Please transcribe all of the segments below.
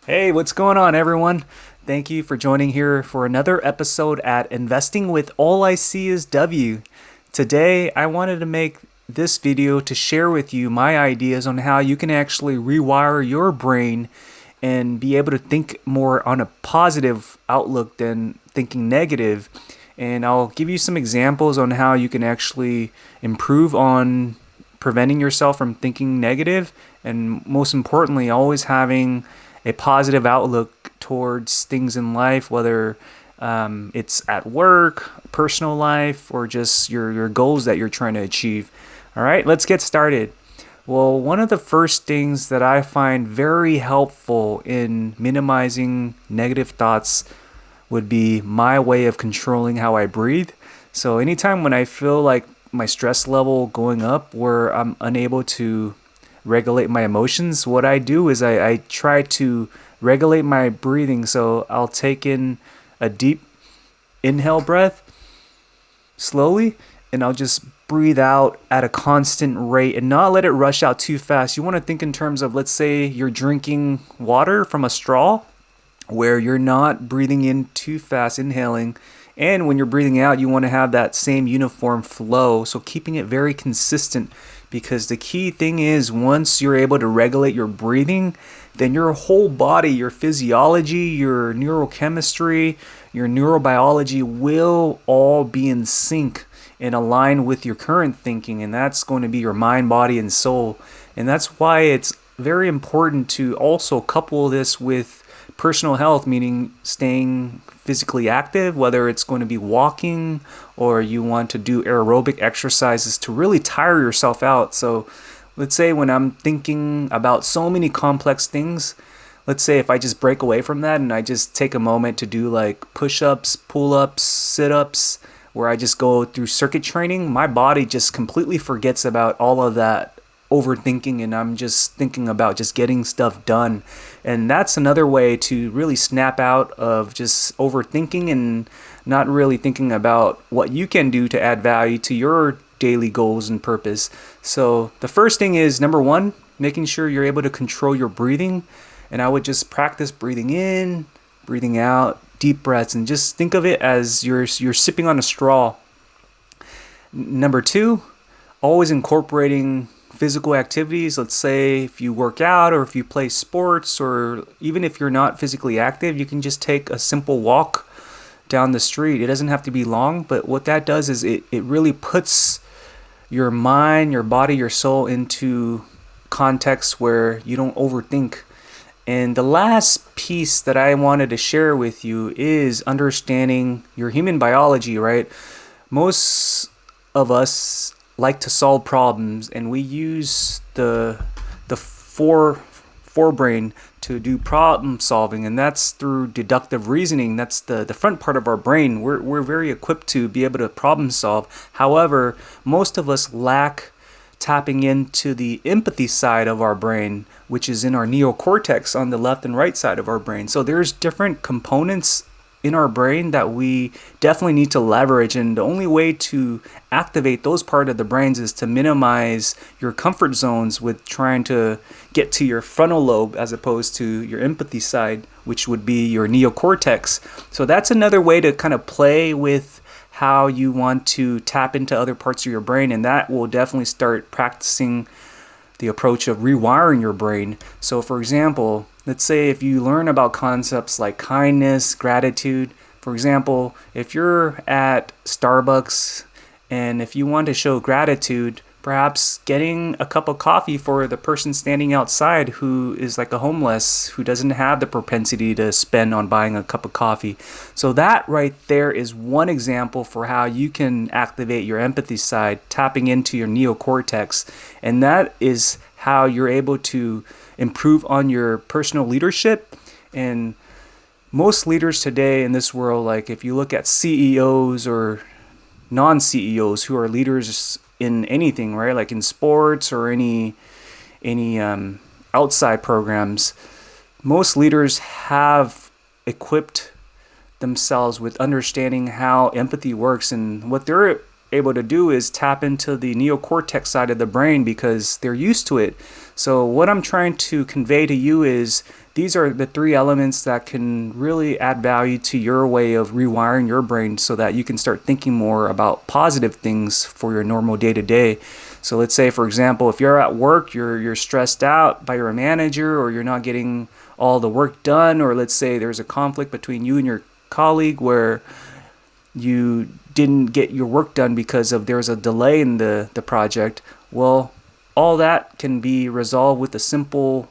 Hey, what's going on, everyone? Thank you for joining here for another episode at Investing with All I See is W. Today, I wanted to make this video to share with you my ideas on how you can actually rewire your brain and be able to think more on a positive outlook than thinking negative. And I'll give you some examples on how you can actually improve on preventing yourself from thinking negative, and most importantly, always having a positive outlook towards things in life, whether it's at work, personal life, or just your goals that you're trying to achieve. All right, let's get started. Well, one of the first things that I find very helpful in minimizing negative thoughts would be my way of controlling how I breathe. So anytime when I feel like my stress level going up where I'm unable to regulate my emotions, what I do is I try to regulate my breathing. So I'll take in a deep inhale breath slowly, and I'll just breathe out at a constant rate and not let it rush out too fast. You want to think in terms of, let's say you're drinking water from a straw, where you're not breathing in too fast, inhaling. And when you're breathing out, you want to have that same uniform flow. So keeping it very consistent, because the key thing is once you're able to regulate your breathing, then your whole body, your physiology, your neurochemistry, your neurobiology will all be in sync and align with your current thinking. And that's going to be your mind, body, and soul. And that's why it's very important to also couple this with personal health, meaning staying physically active, whether it's going to be walking or you want to do aerobic exercises to really tire yourself out. So let's say when I'm thinking about so many complex things, let's say if I just break away from that and I just take a moment to do like push-ups, pull-ups, sit-ups, where I just go through circuit training, my body just completely forgets about all of that overthinking, and I'm just thinking about just getting stuff done. And that's another way to really snap out of just overthinking and not really thinking about what you can do to add value to your daily goals and purpose. So the first thing is, number one, making sure you're able to control your breathing. And I would just practice breathing in, breathing out, deep breaths, and just think of it as you're sipping on a straw. Number two, always incorporating physical activities. Let's say if you work out or if you play sports, or even if you're not physically active, you can just take a simple walk down the street. It doesn't have to be long, but what that does is it really puts your mind, your body, your soul into context where you don't overthink. And the last piece that I wanted to share with you is understanding your human biology, right? Most of us like to solve problems, and we use the forebrain to do problem solving, and that's through deductive reasoning. That's the front part of our brain. We're very equipped to be able to problem solve. However, most of us lack tapping into the empathy side of our brain, which is in our neocortex on the left and right side of our brain. So there's different components in our brain that we definitely need to leverage, and the only way to activate those part of the brains is to minimize your comfort zones with trying to get to your frontal lobe as opposed to your empathy side, which would be your neocortex. So that's another way to kind of play with how you want to tap into other parts of your brain, and that will definitely start practicing the approach of rewiring your brain. So for example, let's say if you learn about concepts like kindness, gratitude. For example, if you're at Starbucks and if you want to show gratitude, perhaps getting a cup of coffee for the person standing outside who is like a homeless, who doesn't have the propensity to spend on buying a cup of coffee. So that right there is one example for how you can activate your empathy side, tapping into your neocortex. And that is how you're able to improve on your personal leadership. And most leaders today in this world, like if you look at CEOs or non-CEOs who are leaders in anything, right? Like in sports or any outside programs, most leaders have equipped themselves with understanding how empathy works, and what they're able to do is tap into the neocortex side of the brain because they're used to it. So what I'm trying to convey to you is these are the three elements that can really add value to your way of rewiring your brain so that you can start thinking more about positive things for your normal day to day. So let's say, for example, if you're at work, you're stressed out by your manager, or you're not getting all the work done, or let's say there's a conflict between you and your colleague where you didn't get your work done because of there's a delay in the project. Well, all that can be resolved with a simple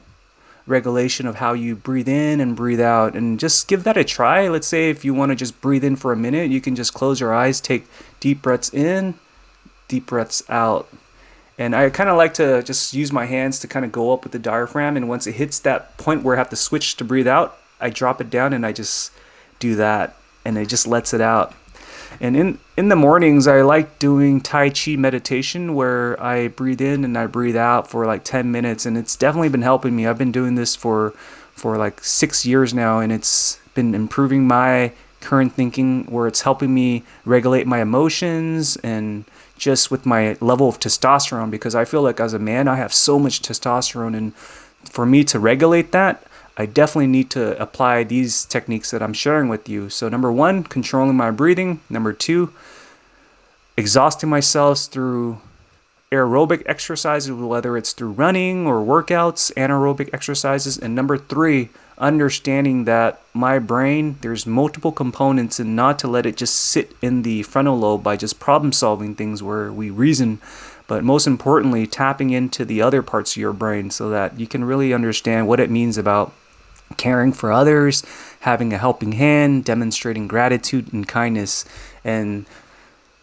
regulation of how you breathe in and breathe out, and just give that a try. Let's say if you want to just breathe in for a minute, you can just close your eyes, take deep breaths in, deep breaths out. And I kind of like to just use my hands to kind of go up with the diaphragm, and once it hits that point where I have to switch to breathe out, I drop it down and I just do that, and it just lets it out. And in the mornings, I like doing Tai Chi meditation where I breathe in and I breathe out for like 10 minutes. And it's definitely been helping me. I've been doing this for like 6 years now, and it's been improving my current thinking, where it's helping me regulate my emotions and just with my level of testosterone, because I feel like as a man, I have so much testosterone, and for me to regulate that, I definitely need to apply these techniques that I'm sharing with you. So number one, controlling my breathing. Number two, exhausting myself through aerobic exercises, whether it's through running or workouts, anaerobic exercises. And number three, understanding that my brain, there's multiple components, and not to let it just sit in the frontal lobe by just problem solving things where we reason, but most importantly, tapping into the other parts of your brain so that you can really understand what it means about caring for others, having a helping hand, demonstrating gratitude and kindness. And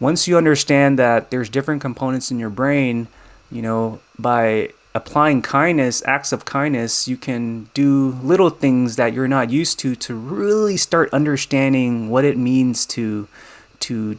once you understand that there's different components in your brain, by applying kindness, acts of kindness, you can do little things that you're not used to really start understanding what it means to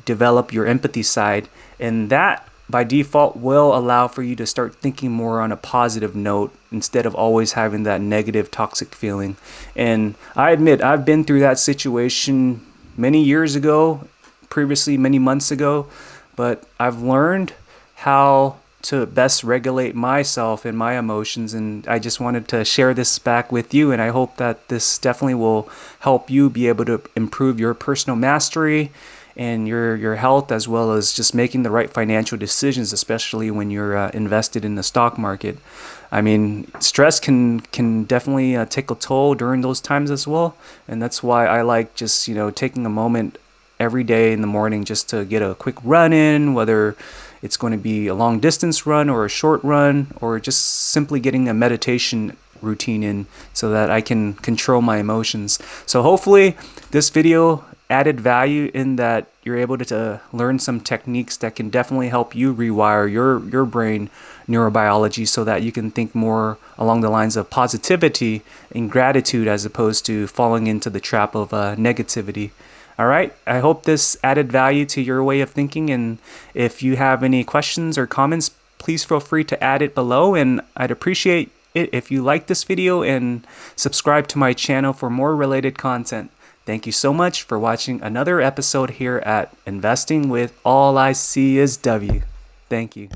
develop your empathy side. And that by default will allow for you to start thinking more on a positive note instead of always having that negative, toxic feeling. And I admit, I've been through that situation many years ago, previously many months ago, but I've learned how to best regulate myself and my emotions, and I just wanted to share this back with you, and I hope that this definitely will help you be able to improve your personal mastery and your health, as well as just making the right financial decisions, especially when you're invested in the stock market. I mean, stress can definitely take a toll during those times as well, and that's why I like just taking a moment every day in the morning just to get a quick run in, whether it's going to be a long distance run or a short run, or just simply getting a meditation routine in so that I can control my emotions. So hopefully this video added value in that you're able to learn some techniques that can definitely help you rewire your brain neurobiology so that you can think more along the lines of positivity and gratitude as opposed to falling into the trap of negativity. All right, I hope this added value to your way of thinking, and if you have any questions or comments, please feel free to add it below, and I'd appreciate it if you like this video and subscribe to my channel for more related content. Thank you so much for watching another episode here at Investing with All I See Is W. Thank you.